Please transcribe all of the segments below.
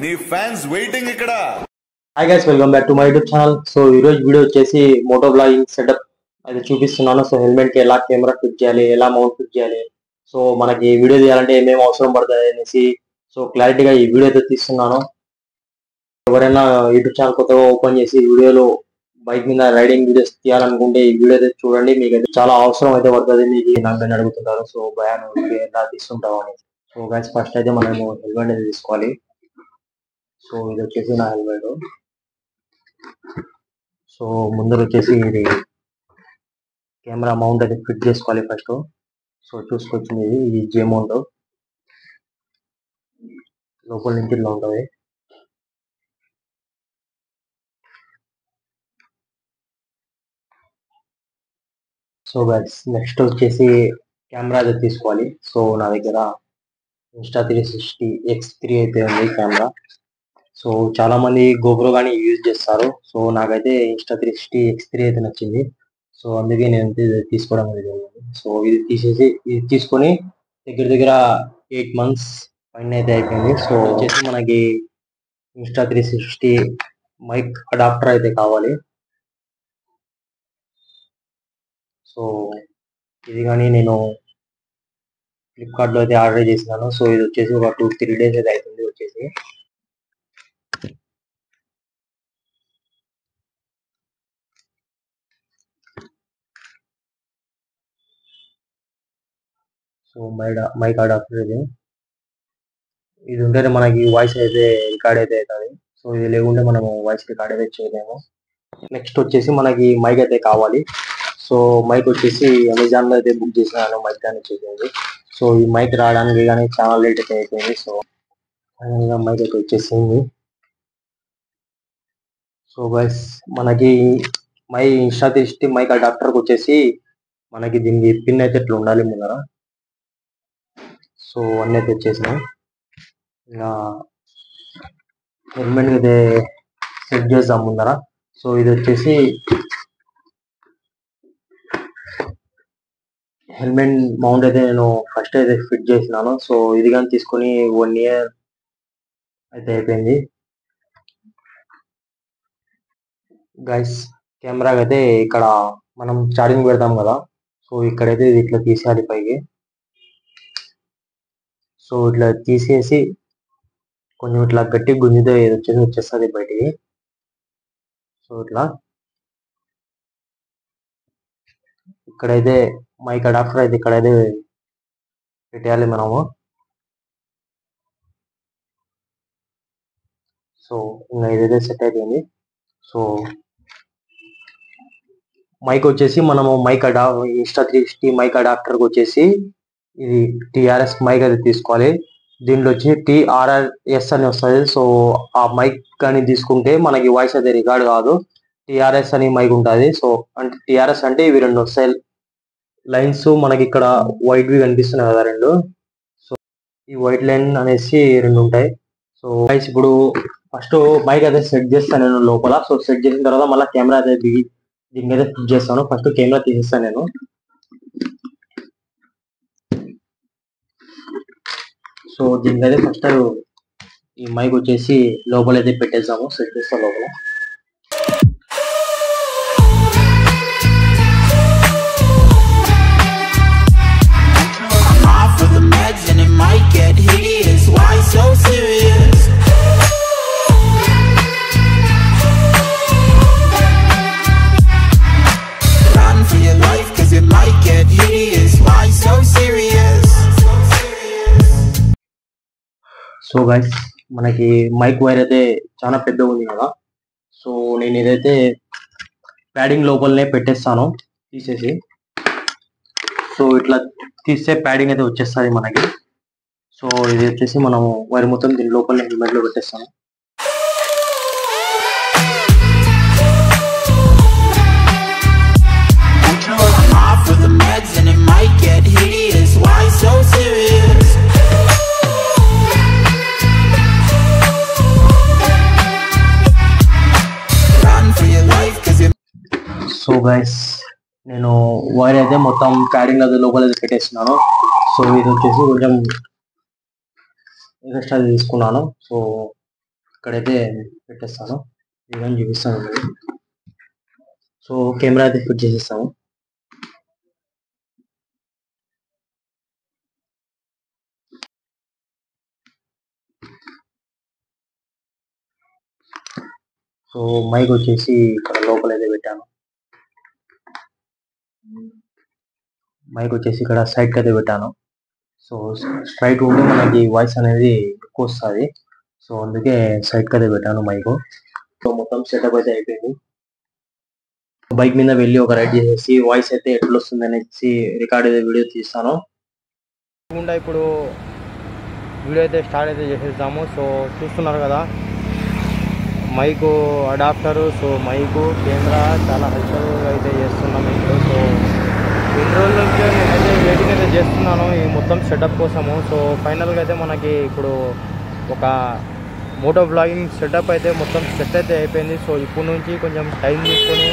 నీ fans waiting ఇక్కడ. Hi guys, welcome back to my YouTube channel. So ఈ రోజు వీడియో వచ్చేసి మోటో బ్లాగింగ్ సెటప్ అయితే చూపిస్తున్నాను. సో హెల్మెట్ కి ఎలా కెమెరా ఫిట్ చేయాలి, ఎలా మౌంట్ ఫిట్ చేయాలి, సో మనకి వీడియో తీయాలంటే ఏమేమి అవసరం పడుతుంది అనేసి సో క్లారిటీగా ఈ వీడియో అయితే తీస్తున్నాను. ఎవరైనా యూట్యూబ్ ఛానల్ కొత్తగా ఓపెన్ చేసి వీడియోలో బైక్ మీద రైడింగ్ వీడియోస్ తీయాలనుకుంటే ఈ వీడియో అయితే చూడండి. మీకు అయితే చాలా అవసరం అయితే పడుతుంది. మీకు నాకు అడుగుతుంటారు, సో భయాన్ని వీడియో ఎలా తీస్తుంటావు అని. సో గైస్, ఫస్ట్ అయితే మనము హెల్మెట్ అయితే తీసుకోవాలి. సో ఇది వచ్చేసి నా హెల్మెట్. సో ముందర వచ్చేసి ఇది కెమెరా మౌంట్ అయితే ఫిట్ చేసుకోవాలి ఫస్ట్. సో చూసుకొచ్చింది ఇది జే మౌంట్, లోపల నుంచి ఇట్లా ఉంటుంది. సో గైస్, నెక్స్ట్ వచ్చేసి కెమెరా అయితే తీసుకోవాలి. సో నా దగ్గర Insta360 X3 అయితే ఉంది కెమెరా. సో చాలా మంది గోప్రో కానీ యూజ్ చేస్తారు. సో నాకైతే Insta360 X3 అయితే నచ్చింది. సో అందుకే నేను తీసుకోవడం జరిగింది. సో ఇది తీసుకొని దగ్గర 8 months పైన అయితే అయిపోయింది. సో వచ్చేసి మనకి Insta360 మైక్ అడాప్టర్ అయితే కావాలి. సో ఇది కానీ నేను ఫ్లిప్కార్ట్లో అయితే ఆర్డర్ చేసినాను. సో ఇది వచ్చేసి ఒక 2-3 days అయితే అవుతుంది వచ్చేసి. సో మైక్ అడాప్టర్ ఇది ఉంటేనే మనకి వాయిస్ అయితే రికార్డ్ అయితే అవుతుంది. సో ఇది లేకుంటే మనము వాయిస్ రికార్డ్ అయితే చేయలేము. నెక్స్ట్ వచ్చేసి మనకి మైక్ అయితే కావాలి. సో మైక్ వచ్చేసి అమెజాన్లో అయితే బుక్ చేసినాను, మైక్ కానీ చేసింది. సో ఈ మైక్ రావడానికి కానీ చాలా లేట్ అయితే అయిపోయింది. సో ఫైనల్గా మైక్ అయితే వచ్చేసింది. సో గైస్, మనకి Insta360 మైక్ అడాప్టర్కి వచ్చేసి మనకి దీనికి పిన్ అయితే ఇట్లా ఉండాలి ముందర. సో అన్నీ అయితే వచ్చేసినాయి. ఇంకా హెల్మెట్ అయితే సెట్ చేద్దాం ముందర. సో ఇది వచ్చేసి హెల్మెట్ మౌంట్ అయితే నేను ఫస్ట్ అయితే ఫిట్ చేసినాను. సో ఇది కానీ తీసుకొని 1 year అయితే అయిపోయింది. గైస్, కెమెరాకి అయితే ఇక్కడ మనం ఛార్జింగ్ పెడతాం కదా, సో ఇక్కడైతే ఇది ఇట్లా తీసేయాలి పైకి. సో ఇట్లా తీసేసి కొంచెం ఇట్లా గట్టి గుంజితో వచ్చేస్తుంది బయటికి. సో ఇట్లా ఇక్కడైతే మైక్ అడాప్టర్ అయితే ఇక్కడైతే పెట్టేయాలి మనము. సో ఇంకా ఇదైతే సెట్ అయిపోయింది. సో మైక్ వచ్చేసి మనము Insta360 మైక్ అడాప్టర్కి వచ్చేసి ఇది TRS మైక్ అయితే తీసుకోవాలి. దీంట్లో వచ్చి TRS అని వస్తుంది. సో ఆ మైక్ కానీ తీసుకుంటే మనకి వాయిస్ అయితే రికార్డ్ కాదు. TRS అని మైక్ ఉంటుంది. సో అంటే TRS అంటే ఇవి 2 వస్తాయి లైన్స్ మనకి ఇక్కడ వైట్వి కనిపిస్తున్నాయి కదా 2. సో ఈ వైట్ లైన్ అనేసి 2 ఉంటాయి. సో గైస్, ఇప్పుడు ఫస్ట్ మైక్ అయితే సెట్ చేస్తాను నేను లోపల. సో సెట్ చేసిన తర్వాత మళ్ళీ కెమెరా అయితే దీనికి అయితే ఫిట్ చేస్తాను. ఫస్ట్ కెమెరా తీసేస్తాను నేను. సో దీనికైతే ఫస్ట్ ఈ మైక్ వచ్చేసి లోపల అయితే పెట్టేస్తాము, సెట్ చేస్తాం లోపల. సో గైస్, మనకి మైక్ వైర్ అయితే చాలా పెద్దగా ఉంది కదా. సో నేను ఇదైతే ప్యాడింగ్ లోపలనే పెట్టేస్తాను తీసేసి. సో ఇట్లా తీస్తే ప్యాడింగ్ అయితే వచ్చేస్తుంది మనకి. సో ఇది వచ్చేసి మనము వైర్ మొత్తం దీని లోపల హెల్మెట్లో పెట్టేస్తాను. సో గైస్, నేను వైర్ అయితే మొత్తం ప్యాడింగ్ అది లోపల పెట్టేస్తున్నాను. సో ఇది వచ్చేసి కొంచెం ఎక్స్ట్రా తీసుకున్నాను. సో ఇక్కడైతే పెట్టేస్తాను, ఇవన్నీ చూపిస్తాను. సో కెమెరా అయితే ఫిట్ చేసేస్తాము. సో మైక్ వచ్చేసి ఇక్కడ లోపల అయితే పెట్టాను. మైక్ వచ్చేసి ఇక్కడ సైడ్కి అయితే పెట్టాను. సో స్ట్రైట్ ఉంటే మనకి వాయిస్ అనేది ఎక్కువ వస్తుంది. సో అందుకే సైడ్కి అయితే పెట్టాను మైక్. సో మొత్తం సెటప్ అయితే అయిపోయింది. బైక్ మీద వెళ్ళి ఒక రైడ్ చేసేసి వాయిస్ అయితే ఎట్లా వస్తుంది అనేసి రికార్డ్ అయితే వీడియో తీస్తాను. ఇప్పుడు వీడియో అయితే స్టార్ట్ అయితే చేసేద్దాము. సో చూస్తున్నారు కదా mic adapter, so mic camera చాలా హెల్ప్ఫుల్ అయితే చేస్తున్నాము ఇప్పుడు. సో ఎన్ని రోజుల నుంచి నేనైతే వెయిటింగ్ అయితే చేస్తున్నాను ఈ మొత్తం సెటప్ కోసము. సో ఫైనల్గా అయితే మనకి ఇప్పుడు ఒక మోటో బ్లాగింగ్ సెటప్ అయితే మొత్తం సెట్ అయితే అయిపోయింది. సో ఇప్పుడు నుంచి కొంచెం టైం తీసుకొని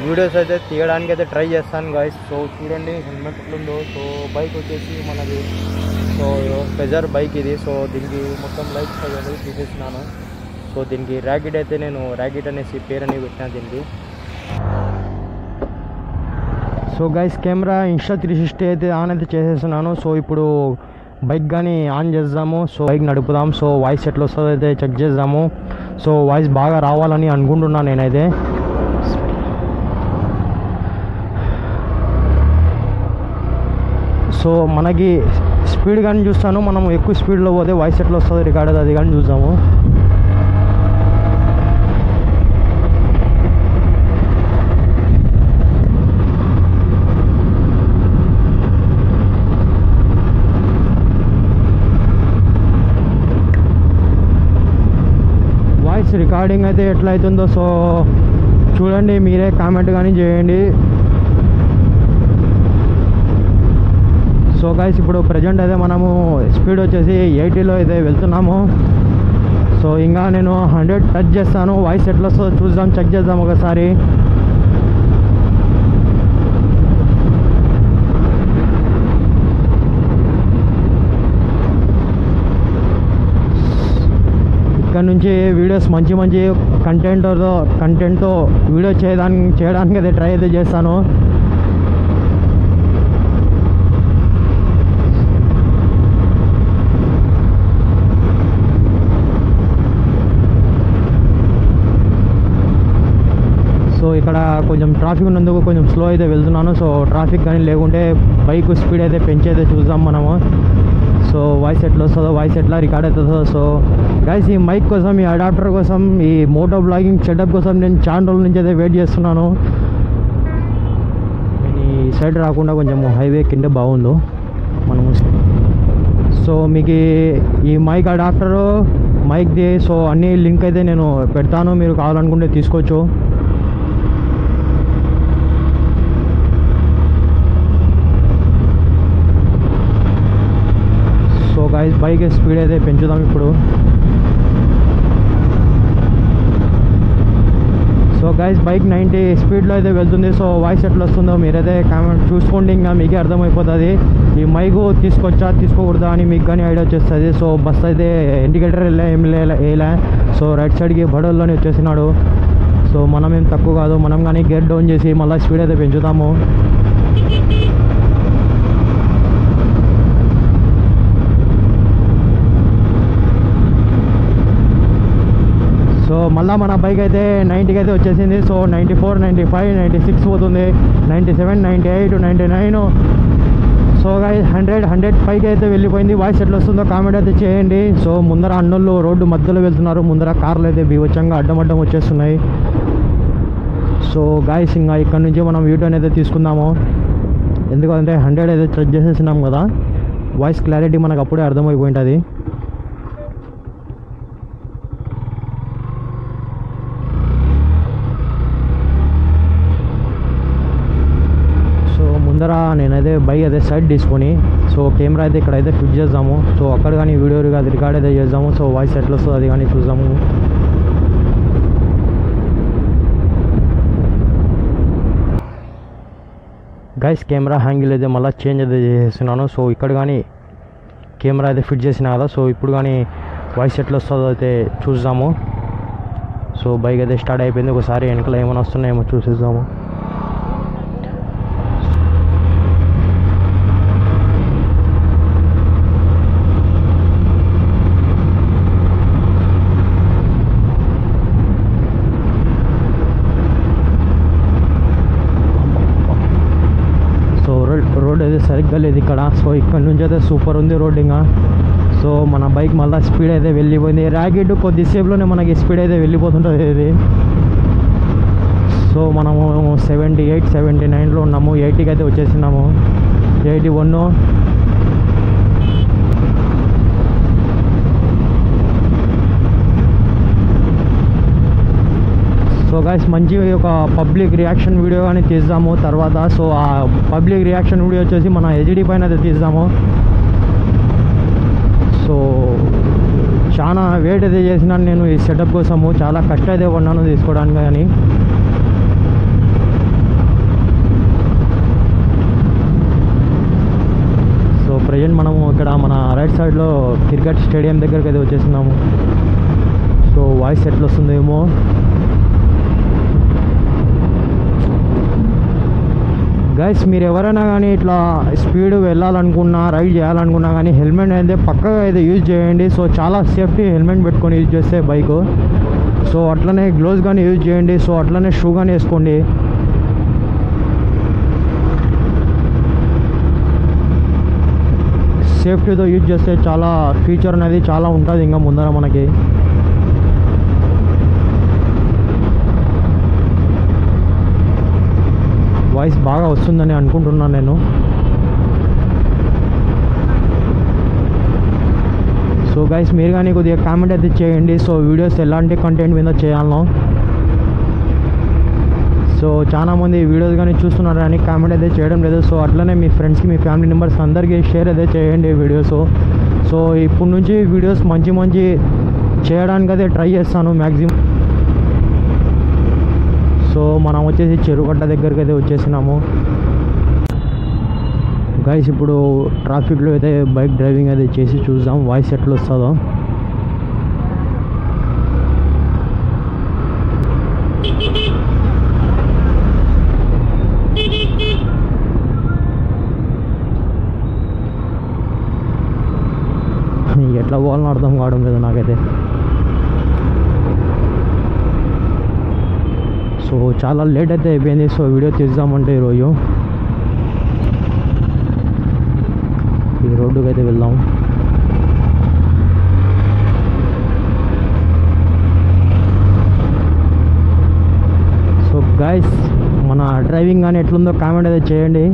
వీడియోస్ అయితే తీయడానికి అయితే ట్రై చేస్తాను గాయస్. సో చూడండి హెల్మెట్ ఎట్లుందో. సో బైక్ వచ్చేసి మనది సో ప్లెజర్ బైక్ ఇది. సో దీనికి మొత్తం లైట్స్ అనేది తీసేసినాను. సో దీనికి ర్యాకెట్ అయితే నేను ర్యాకెట్ అనేసి పేరు అని పెట్టినా దీనికి. సో గైస్ కెమెరా ఇన్స్టా 360 అయితే ఆన్ అయితే చేసేస్తున్నాను. సో ఇప్పుడు బైక్ కానీ ఆన్ చేద్దాము. సో బైక్ నడుపుదాం. సో వాయిస్ ఎట్లా వస్తుందో అయితే చెక్ చేద్దాము. సో వాయిస్ బాగా రావాలని అనుకుంటున్నాను నేనైతే. సో మనకి స్పీడ్ కానీ చూస్తాను, మనం ఎక్కువ స్పీడ్లో పోతే వాయిస్ ఎట్లా వస్తుందో రికార్డ్ అది కానీ చూద్దాము. వాయిస్ రికార్డింగ్ అయితే ఎట్లా అవుతుందో సో చూడండి, మీరే కామెంట్ కానీ చేయండి. సో గైస్ ఇప్పుడు ప్రజెంట్ అయితే మనము స్పీడ్ వచ్చేసి 80లో అయితే వెళ్తున్నాము. సో ఇంకా నేను 100 టచ్ చేస్తాను. వాయిస్ ఎట్లా వస్తుందో చూద్దాం, చెక్ చేద్దాం ఒకసారి. ఇక్కడ నుంచి వీడియోస్ మంచి మంచి కంటెంట్తో వీడియో చేయడానికి అయితే ట్రై అయితే చేస్తాను. సో ఇక్కడ కొంచెం ట్రాఫిక్ ఉన్నందుకు కొంచెం స్లో అయితే వెళ్తున్నాను. సో ట్రాఫిక్ కానీ లేకుంటే బైక్ స్పీడ్ అయితే పెంచైతే చూద్దాం మనము. సో వాయిస్ ఎట్లా వస్తుందో, వాయిస్ ఎట్లా రికార్డ్ అవుతుందో. సో గైస్ ఈ మైక్ కోసం, ఈ అడాప్టర్ కోసం, ఈ మోటో బ్లాగింగ్ సెటప్ కోసం నేను చాలా రోజుల నుంచి అయితే వెయిట్ చేస్తున్నాను. ఈ సైడ్ రాకుండా కొంచెం హైవే కింద బాగుందో మనము. సో మీకు ఈ మైక్ అడాప్టరు మైక్ది సో అన్ని లింక్ అయితే నేను పెడతాను, మీరు కావాలనుకుంటే తీసుకోవచ్చు. సో గైస్ బైక్ స్పీడ్ అయితే పెంచుదాం ఇప్పుడు. సో గైస్ బైక్ 90 స్పీడ్లో అయితే వెళ్తుంది. సో వాయిస్ ఎట్లా వస్తుందో మీరైతే కామెంట్ చూసుకోండి, ఇంకా మీకే అర్థమైపోతుంది. ఈ మైక్ తీసుకొచ్చా తీసుకోకూడదా అని మీకు కానీ ఐడియా వచ్చేస్తుంది. సో బస్ అయితే ఇండికేటర్ ఏం వేయలే. సో రైట్ సైడ్కి బడల్లోనే వచ్చేసినాడు. సో మనం ఏం తక్కువ కాదు, మనం కానీ గేర్ డౌన్ చేసి మళ్ళీ స్పీడ్ అయితే పెంచుతాము. సో మళ్ళీ మన బైక్ అయితే 90కి అయితే వచ్చేసింది. సో 94, 95, 96 పోతుంది, 97, 98, 99. సో గైస్ 100 పైకి అయితే వెళ్ళిపోయింది. వాయిస్ ఎట్లా వస్తుందో కామెంట్ అయితే చేయండి. సో ముందర అన్నోళ్ళు రోడ్డు మధ్యలో వెళ్తున్నారు, ముందర కార్లు అయితే బీవచ్చంగా అడ్డం వచ్చేస్తున్నాయి. సో గైస్ ఇంకా ఇక్కడ నుంచి మనం వీడియోని అయితే తీసుకుందాము, ఎందుకంటే 100 అయితే చెక్ చేసేసినాం కదా, వాయిస్ క్లారిటీ మనకు అప్పుడే అర్థమైపోయింటుంది. ముందర నేనైతే బైక్ అయితే సైడ్ తీసుకొని సో కెమెరా అయితే ఇక్కడైతే ఫిట్ చేద్దాము. సో అక్కడ కానీ వీడియో అది రికార్డ్ అయితే చేద్దాము. సో వాయిస్ ఎట్లా వస్తుందో అది కానీ చూద్దాము. గైస్ కెమెరా హ్యాంగిల్ అయితే మళ్ళీ చేంజ్ అయితే చేస్తున్నాను. సో ఇక్కడ కానీ కెమెరా అయితే ఫిట్ చేసినా కదా, సో ఇప్పుడు కానీ వాయిస్ ఎట్లా వస్తుందో అయితే చూద్దాము. సో బైక్ అయితే స్టార్ట్ అయిపోయింది. ఒకసారి వెనకాల ఏమైనా వస్తున్నాయేమో చూసేద్దాము. రోడ్ అయితే సరిగ్గా లేదు ఇక్కడ. సో ఇక్కడ నుంచి అయితే సూపర్ ఉంది రోడ్ ఇంకా. సో మన బైక్ మళ్ళీ స్పీడ్ అయితే వెళ్ళిపోయింది. ర్యాకెట్ కొద్దిసేపులోనే మనకి స్పీడ్ అయితే వెళ్ళిపోతుంటుంది ఇది. సో మనము 78, 79లో ఉన్నాము. 80కి అయితే వచ్చేసినాము. 81. సో గైస్ మంచి ఒక పబ్లిక్ రియాక్షన్ వీడియో కానీ తీద్దాము తర్వాత. సో ఆ పబ్లిక్ రియాక్షన్ వీడియో వచ్చేసి మన హెచ్డి పైన అయితే తీద్దాము. సో చాలా వెయిట్ అయితే చేసినాను నేను ఈ సెటప్ కోసము. చాలా కష్టం అయితే పడినాను తీసుకోవడానికి. కానీ సో ప్రజెంట్ మనము ఇక్కడ మన రైట్ సైడ్లో క్రికెట్ స్టేడియం దగ్గరికి అయితే వచ్చేసినాము. సో వాయిస్ ఎట్లా వస్తుందేమో. గైస్ మీరు ఎవరైనా కానీ ఇట్లా స్పీడ్ వెళ్ళాలనుకున్నా, రైడ్ చేయాలనుకున్నా కానీ హెల్మెట్ అయితే పక్కగా అయితే యూజ్ చేయండి. సో చాలా సేఫ్టీ హెల్మెట్ పెట్టుకొని యూజ్ చేస్తే బైక్. సో అట్లనే గ్లోవ్స్ కానీ యూజ్ చేయండి. సో అట్లనే షూ కానీ వేసుకోండి. సేఫ్టీతో యూజ్ చేస్తే చాలా ఫీచర్ అనేది చాలా ఉంటుంది ఇంకా ముందర మనకి. వాయిస్ బాగా వస్తుందని అనుకుంటున్నాను నేను. సో గైస్ మీరు కానీ కొద్దిగా కామెంట్ అయితే చేయండి. సో వీడియోస్ ఎలాంటి కంటెంట్ మీద చేయాలనో. సో చాలామంది వీడియోస్ కానీ చూస్తున్నారు కానీ కామెంట్ అయితే చేయడం లేదు. సో అట్లనే మీ ఫ్రెండ్స్కి, మీ ఫ్యామిలీ మెంబర్స్ అందరికీ షేర్ అయితే చేయండి వీడియోస్. సో ఇప్పుడు నుంచి వీడియోస్ మంచి మంచి చేయడానికి అయితే ట్రై చేస్తాను మ్యాక్సిమం. సో మనం వచ్చేసి చెరుగట్ట దగ్గరికి అయితే వచ్చేసినాము గైస్. ఇప్పుడు ట్రాఫిక్లో అయితే బైక్ డ్రైవింగ్ అయితే చేసి చూద్దాం వాయిస్ ఎట్లా వస్తుందో. ఎట్లా పోవాలని అర్థం కావడం లేదు నాకైతే. సో చాలా లేట్ అయితే అయిపోయింది. సో వీడియో తీద్దామంటే ఈరోజు ఈ రోడ్డుకి అయితే వెళ్దాం. సో గైస్ మన డ్రైవింగ్ కానీ ఎట్లుందో కామెంట్ అయితే చేయండి.